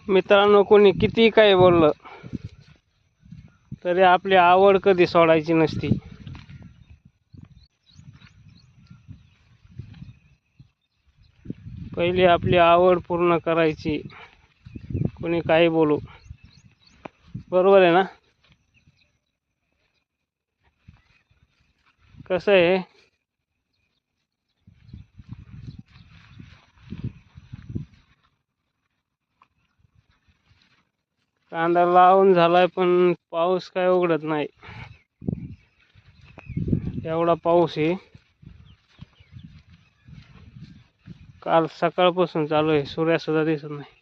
मित्रांनो, कोणी किती काही बोललं तरी आपली आवड कधी सोडायची नसती. पहिली आपली आवड पूर्ण करायची, कोणी काही बोलू. बरोबर आहे ना? कसं आहे, कांदा लावून झालाय पण पाऊस काय उघडत नाही. एवढा पाऊस आहे, काल सकाळपासून चालू आहे, सूर्य सुद्धा दिसत नाही.